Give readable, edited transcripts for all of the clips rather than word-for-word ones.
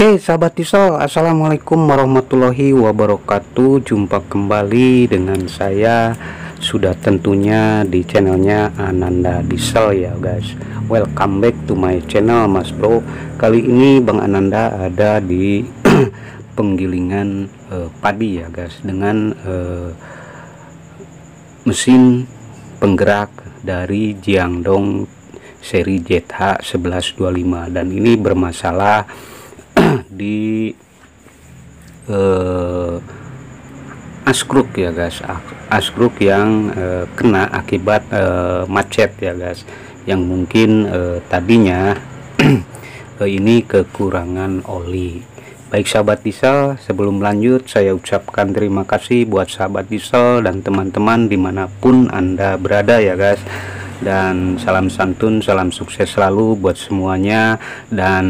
Oke, sahabat diesel, assalamualaikum warahmatullahi wabarakatuh. Jumpa kembali dengan saya, sudah tentunya di channelnya Ananda Diesel ya guys. Welcome back to my channel Mas Bro. Kali ini Bang Ananda ada di penggilingan padi ya guys, dengan mesin penggerak dari Jiangdong seri ZH1125, dan ini bermasalah di askruk ya guys, askruk yang kena akibat macet ya guys, yang mungkin tadinya ini kekurangan oli. Baik sahabat diesel, sebelum lanjut saya ucapkan terima kasih buat sahabat diesel dan teman-teman dimanapun Anda berada ya guys, dan salam santun, salam sukses selalu buat semuanya. Dan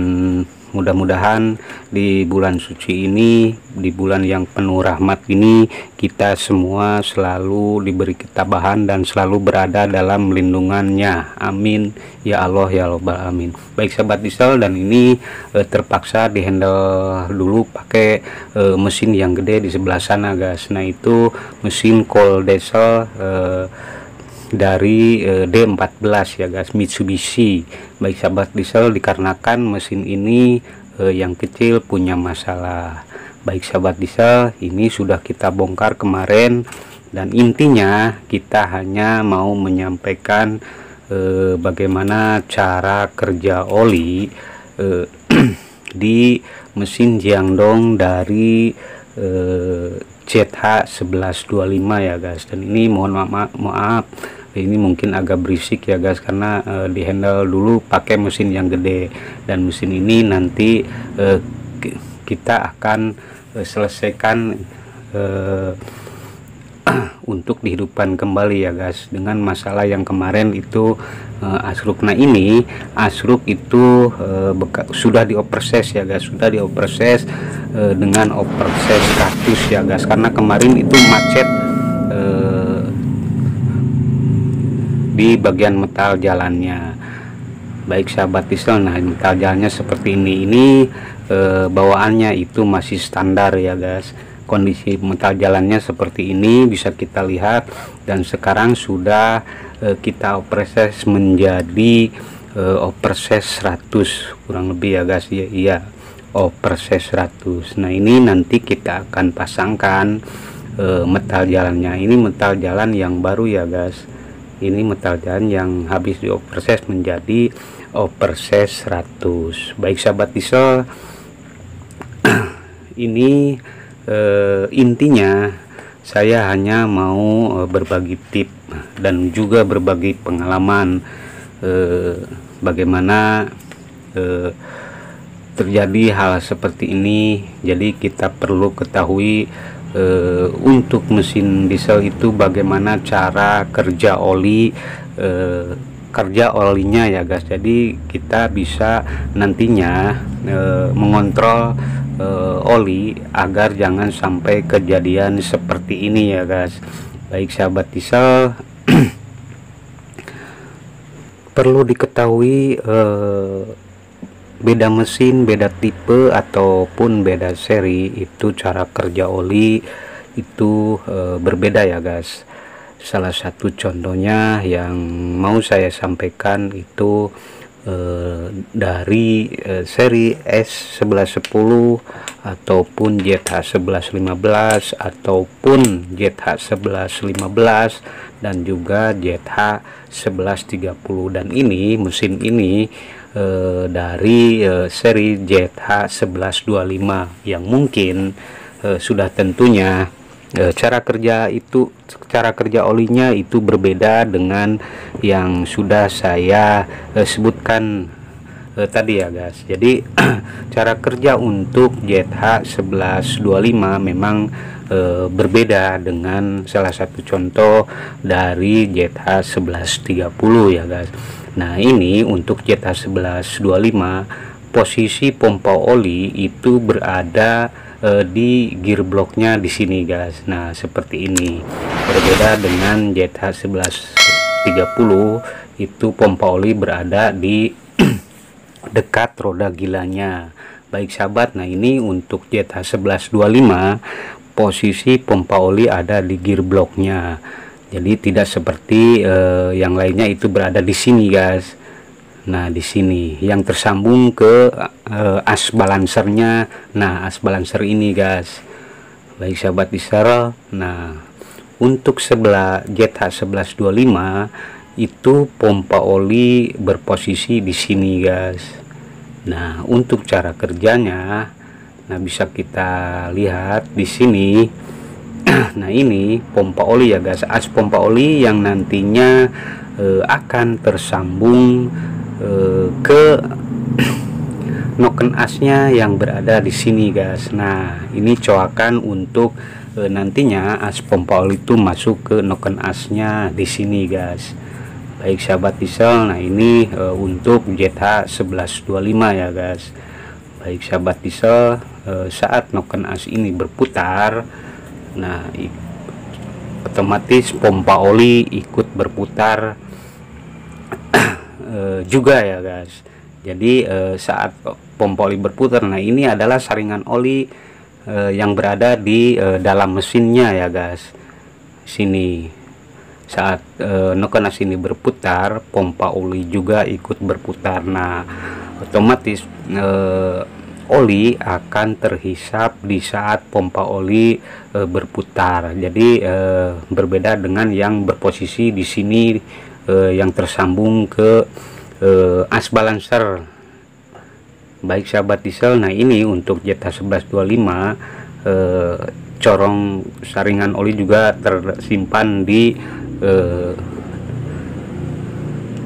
mudah-mudahan di bulan suci ini, di bulan yang penuh rahmat ini, kita semua selalu diberi ketabahan dan selalu berada dalam lindungannya. Amin ya Allah ya Rabbal Alamin. Baik sahabat diesel, dan ini terpaksa dihandle dulu pakai mesin yang gede di sebelah sana guys. Nah itu mesin cold diesel dari D14 ya guys, Mitsubishi. Baik sahabat diesel, dikarenakan mesin ini yang kecil punya masalah. Baik sahabat diesel, ini sudah kita bongkar kemarin, dan intinya kita hanya mau menyampaikan bagaimana cara kerja oli di mesin Jiangdong dari ZH1125 ya guys. Dan ini mohon maaf, ini mungkin agak berisik ya guys, karena di handle dulu pakai mesin yang gede, dan mesin ini nanti kita akan selesaikan untuk dihidupkan kembali ya guys, dengan masalah yang kemarin itu asruk. Nah ini asruk itu sudah dioperses ya guys, sudah dioperses dengan operses 100 ya guys, karena kemarin itu macet di bagian metal jalannya. Baik sahabat diesel, nah metal jalannya seperti ini bawaannya itu masih standar ya guys. Kondisi metal jalannya seperti ini bisa kita lihat, dan sekarang sudah kita operses menjadi operses 100 kurang lebih ya guys ya. Iya, operses 100. Nah ini nanti kita akan pasangkan metal jalannya. Ini metal jalan yang baru ya guys, ini metal jalan yang habis dioperses menjadi operses 100. Baik sahabat diesel, ini intinya saya hanya mau berbagi tips dan juga berbagi pengalaman bagaimana terjadi hal seperti ini. Jadi kita perlu ketahui untuk mesin diesel itu bagaimana cara kerja oli, kerja olinya ya guys. Jadi kita bisa nantinya mengontrol oli agar jangan sampai kejadian seperti ini ya guys. Baik sahabat diesel, perlu diketahui beda mesin, beda tipe ataupun beda seri itu cara kerja oli itu berbeda ya guys. Salah satu contohnya yang mau saya sampaikan itu dari seri S1110 ataupun ZH1115 ataupun ZH1115 dan juga ZH1130. Dan ini mesin ini dari seri ZH1125 yang mungkin sudah tentunya cara kerja olinya itu berbeda dengan yang sudah saya sebutkan tadi ya guys. Jadi cara kerja untuk ZH1125 memang berbeda dengan salah satu contoh dari ZH1130 ya guys. Nah ini untuk ZH1125 posisi pompa oli itu berada di gearboxnya di sini guys. Nah seperti ini, berbeda dengan ZH1130 itu pompa oli berada di dekat roda gilanya. Baik sahabat, nah ini untuk ZH1125 posisi pompa oli ada di gearboxnya, jadi tidak seperti yang lainnya itu berada di sini guys. Nah di sini yang tersambung ke as balancernya. Nah as balancer ini guys. Baik sahabat diesel, nah untuk sebelah ZH1125 itu pompa oli berposisi di sini guys. Nah untuk cara kerjanya, nah bisa kita lihat di sini. Nah ini pompa oli ya guys, as pompa oli yang nantinya akan tersambung ke noken asnya yang berada di sini guys. Nah ini coakan untuk nantinya as pompa oli itu masuk ke noken asnya di sini guys. Baik sahabat diesel, nah ini untuk ZH1125 ya guys. Baik sahabat diesel, saat noken as ini berputar, nah otomatis pompa oli ikut berputar juga ya guys. Jadi saat pompa oli berputar, nah ini adalah saringan oli yang berada di dalam mesinnya ya guys. Sini saat noken as ini berputar, pompa oli juga ikut berputar. Nah otomatis oli akan terhisap di saat pompa oli berputar. Jadi berbeda dengan yang berposisi di sini yang tersambung ke as balancer. Baik sahabat diesel, nah ini untuk ZH1125 corong saringan oli juga tersimpan di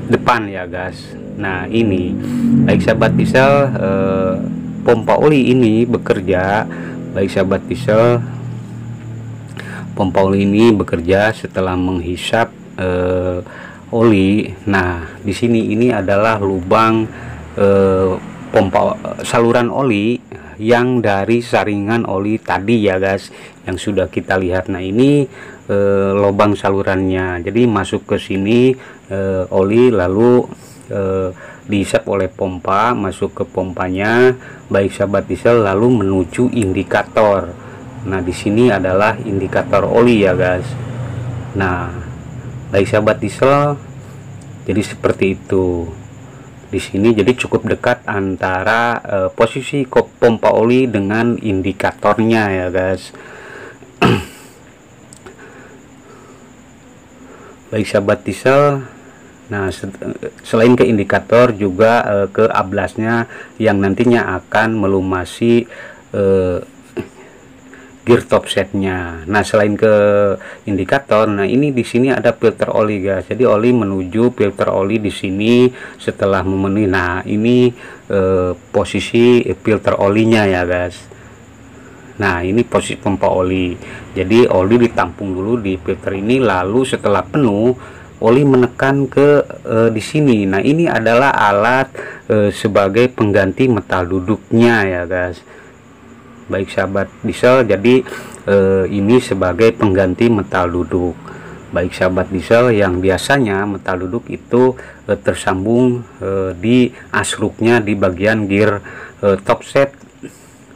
depan ya guys. Nah ini baik sahabat diesel, pompa oli ini bekerja. Baik sahabat diesel, pompa oli ini bekerja setelah menghisap oli. Nah di sini ini adalah lubang pompa saluran oli yang dari saringan oli tadi ya guys, yang sudah kita lihat. Nah ini lubang salurannya, jadi masuk ke sini oli, lalu dihisap oleh pompa, masuk ke pompanya. Baik sahabat diesel, lalu menuju indikator. Nah di sini adalah indikator oli ya guys. Nah baik sahabat diesel, jadi seperti itu di sini. Jadi cukup dekat antara posisi pompa oli dengan indikatornya ya guys. Baik sahabat diesel, nah selain ke indikator juga ke ablasnya yang nantinya akan melumasi gear top setnya. Nah selain ke indikator, nah ini di sini ada filter oli guys. Jadi oli menuju filter oli di sini setelah memenuhi. Nah ini posisi filter olinya ya guys. Nah ini posisi pompa oli. Jadi oli ditampung dulu di filter ini, lalu setelah penuh oli menekan ke di sini. Nah ini adalah alat sebagai pengganti metal duduknya ya guys. Baik sahabat diesel, jadi ini sebagai pengganti metal duduk. Baik sahabat diesel, yang biasanya metal duduk itu tersambung di asruknya di bagian gear top set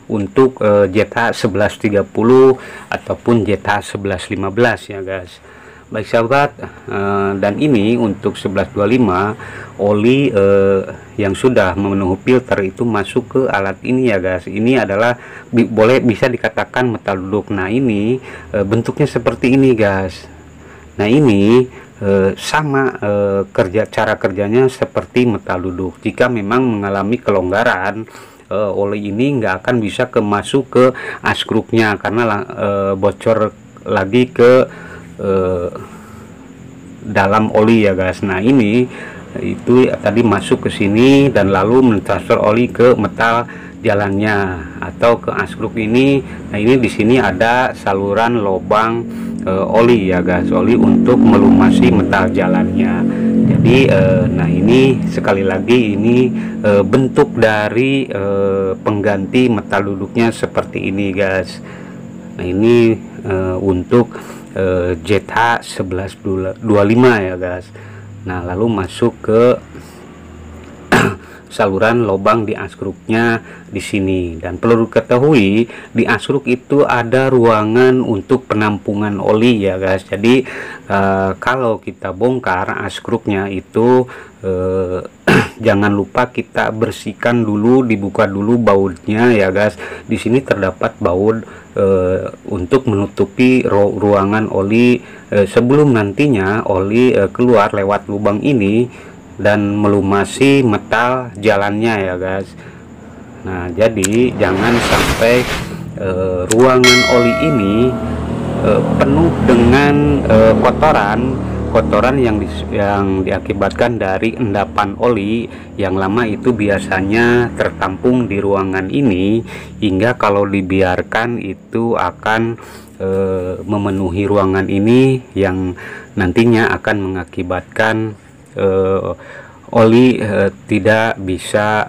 untuk ZH1130 ataupun ZH1115 ya guys. Baik sahabat, dan ini untuk 1125 oli yang sudah memenuhi filter itu masuk ke alat ini ya guys. Ini adalah bisa dikatakan metal duduk. Nah ini bentuknya seperti ini guys. Nah ini sama cara kerjanya seperti metal duduk. Jika memang mengalami kelonggaran, oli ini nggak akan bisa masuk ke askruknya karena bocor lagi ke dalam oli ya guys. Nah ini itu tadi masuk ke sini dan lalu mentransfer oli ke metal jalannya atau ke askruk ini. Nah ini di sini ada saluran lubang oli ya guys, oli untuk melumasi metal jalannya. Jadi nah ini sekali lagi ini bentuk dari pengganti metal duduknya seperti ini guys. Nah ini untuk ZH1125 ya guys. Nah lalu masuk ke saluran lubang di askruknya di sini. Dan perlu diketahui di askruk itu ada ruangan untuk penampungan oli ya guys. Jadi kalau kita bongkar askruknya itu jangan lupa kita bersihkan dulu, dibuka dulu bautnya ya guys. Di sini terdapat baut untuk menutupi ruangan oli sebelum nantinya oli keluar lewat lubang ini dan melumasi metal jalannya ya guys. Nah, jadi jangan sampai ruangan oli ini penuh dengan kotoran yang diakibatkan dari endapan oli yang lama. Itu biasanya tertampung di ruangan ini hingga kalau dibiarkan itu akan memenuhi ruangan ini yang nantinya akan mengakibatkan oli tidak bisa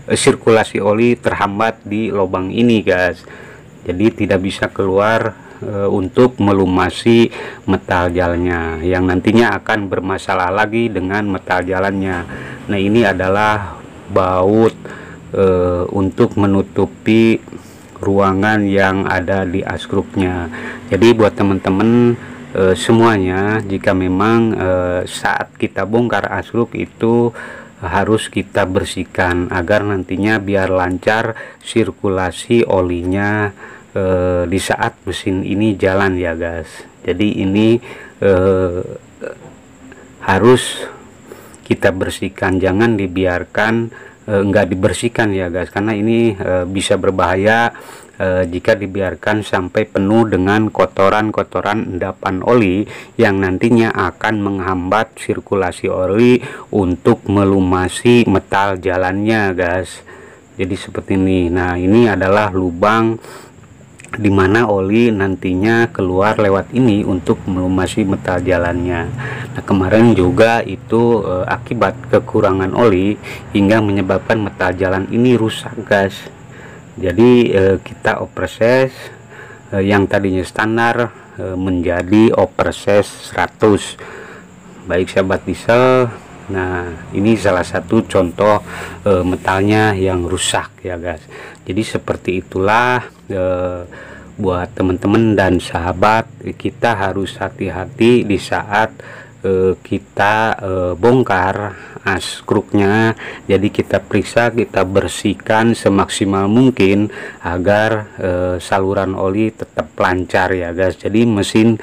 sirkulasi oli terhambat di lubang ini guys. Jadi tidak bisa keluar untuk melumasi metal jalannya yang nantinya akan bermasalah lagi dengan metal jalannya. Nah, ini adalah baut untuk menutupi ruangan yang ada di askruknya. Jadi buat teman-teman semuanya, jika memang saat kita bongkar askruk itu harus kita bersihkan agar nantinya biar lancar sirkulasi olinya di saat mesin ini jalan ya guys. Jadi ini harus kita bersihkan, jangan dibiarkan enggak dibersihkan ya guys, karena ini bisa berbahaya jika dibiarkan sampai penuh dengan kotoran-kotoran endapan oli yang nantinya akan menghambat sirkulasi oli untuk melumasi metal jalannya guys. Jadi seperti ini. Nah, ini adalah lubang dimana oli nantinya keluar lewat ini untuk melumasi metal jalannya. Nah, kemarin juga itu akibat kekurangan oli hingga menyebabkan metal jalan ini rusak guys. Jadi kita operasi yang tadinya standar menjadi operasi 100. Baik sahabat diesel, nah ini salah satu contoh metalnya yang rusak ya guys. Jadi seperti itulah buat teman-teman dan sahabat, kita harus hati-hati di saat kita bongkar askruknya. Jadi kita periksa, kita bersihkan semaksimal mungkin agar saluran oli tetap lancar ya guys. Jadi mesin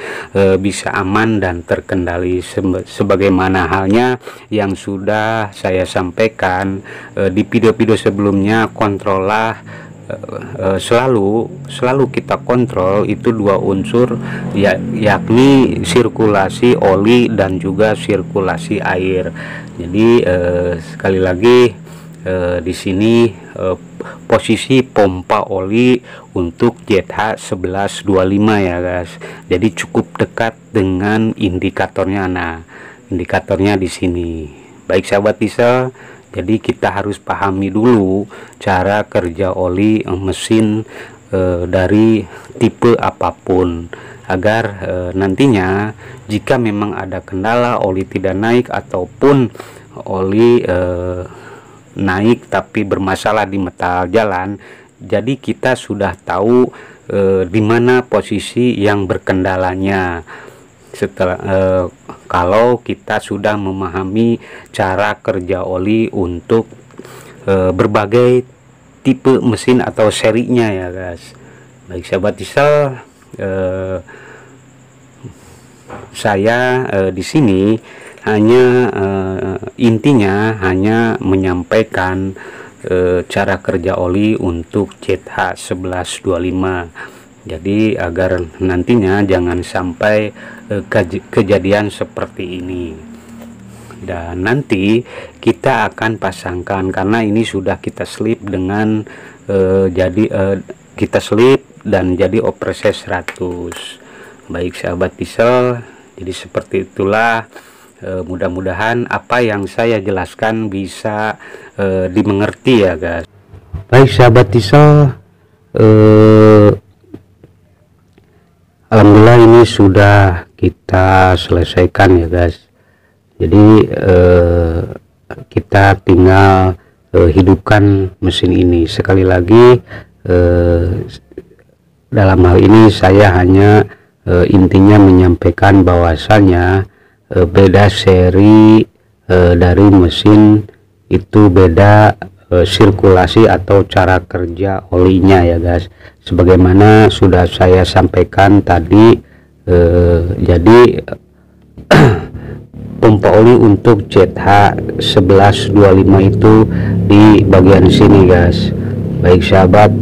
bisa aman dan terkendali sebagaimana halnya yang sudah saya sampaikan di video-video sebelumnya. Kontrollah selalu kita kontrol itu dua unsur yakni sirkulasi oli dan juga sirkulasi air. Jadi sekali lagi di sini posisi pompa oli untuk ZH1125 ya guys. Jadi cukup dekat dengan indikatornya. Nah, indikatornya di sini. Baik sahabat diesel, jadi kita harus pahami dulu cara kerja oli mesin dari tipe apapun agar nantinya jika memang ada kendala oli tidak naik ataupun oli naik tapi bermasalah di metal jalan, jadi kita sudah tahu di mana posisi yang berkendalanya. Setelah kalau kita sudah memahami cara kerja oli untuk berbagai tipe mesin atau serinya ya guys. Baik sahabat diesel, saya di sini hanya intinya hanya menyampaikan cara kerja oli untuk ZH1125. Jadi agar nantinya jangan sampai kejadian seperti ini. Dan nanti kita akan pasangkan, karena ini sudah kita slip dengan kita slip dan jadi operasi 100. Baik sahabat diesel, jadi seperti itulah. Mudah-mudahan apa yang saya jelaskan bisa dimengerti ya guys. Baik sahabat diesel, alhamdulillah ini sudah kita selesaikan ya guys. Jadi kita tinggal hidupkan mesin ini. Sekali lagi, dalam hal ini saya hanya intinya menyampaikan bahwasanya beda seri dari mesin itu, beda sirkulasi atau cara kerja olinya ya guys. Sebagaimana sudah saya sampaikan tadi, jadi pompa oli untuk ZH1125 itu di bagian sini guys. Baik sahabat,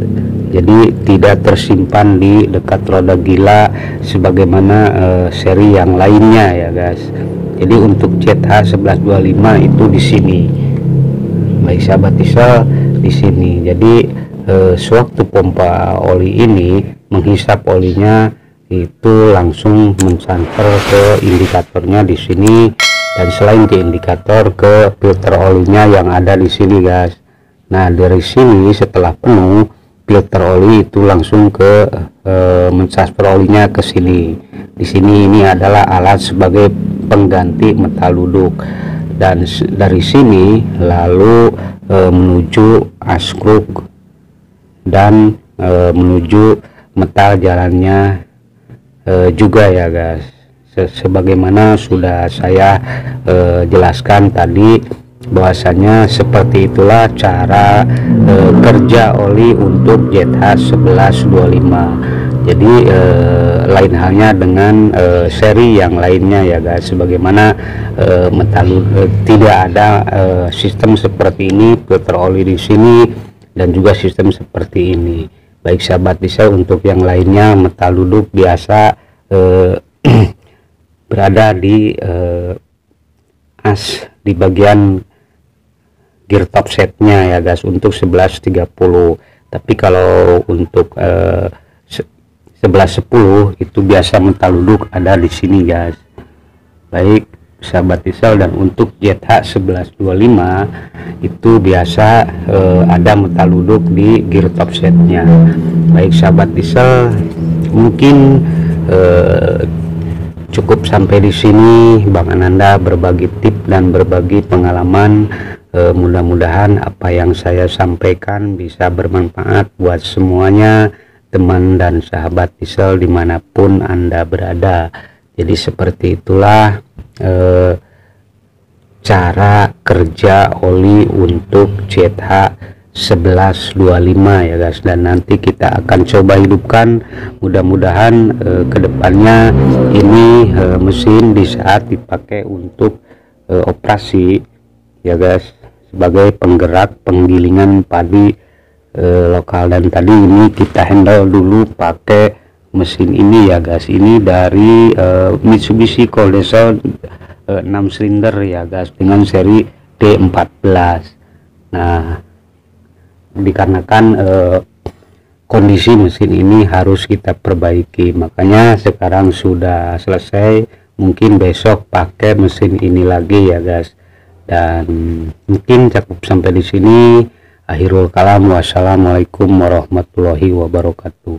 jadi tidak tersimpan di dekat roda gila sebagaimana seri yang lainnya ya guys. Jadi untuk ZH1125 itu di sini. Baik sahabat diesel, di sini. Jadi sewaktu pompa oli ini menghisap olinya itu langsung mensanter ke indikatornya di sini, dan selain ke indikator ke filter olinya yang ada di sini guys. Nah dari sini setelah penuh filter oli itu langsung ke mentransfer olinya ke sini. Di sini ini adalah alat sebagai pengganti metal duduk, dan dari sini lalu menuju askruk dan menuju metal jalannya juga ya guys. Sebagaimana sudah saya jelaskan tadi, bahwasanya seperti itulah cara kerja oli untuk ZH1125. Jadi lain halnya dengan seri yang lainnya ya guys. Sebagaimana tidak ada sistem seperti ini, filter oli di sini, dan juga sistem seperti ini. Baik sahabat diesel, untuk yang lainnya metal duduk biasa berada di as di bagian gear top setnya ya guys untuk 1130. Tapi kalau untuk 1110 itu biasa metal duduk ada di sini guys. Baik sahabat diesel, dan untuk ZH1125 itu biasa ada metal duduk di gear top setnya. Baik sahabat diesel, mungkin cukup sampai di sini Bang Ananda berbagi tips dan berbagi pengalaman. Mudah-mudahan apa yang saya sampaikan bisa bermanfaat buat semuanya, teman dan sahabat diesel dimanapun Anda berada. Jadi seperti itulah cara kerja oli untuk ZH1125 ya guys, dan nanti kita akan coba hidupkan. Mudah-mudahan kedepannya ini mesin di saat dipakai untuk operasi ya guys, sebagai penggerak penggilingan padi lokal. Dan tadi ini kita handle dulu pakai mesin ini ya guys. Ini dari Mitsubishi Cold Diesel 6 silinder ya guys, dengan seri D14. Nah dikarenakan kondisi mesin ini harus kita perbaiki, makanya sekarang sudah selesai, mungkin besok pakai mesin ini lagi ya guys. Dan mungkin cukup sampai di sini. Akhirul kalam, wassalamualaikum warahmatullahi wabarakatuh.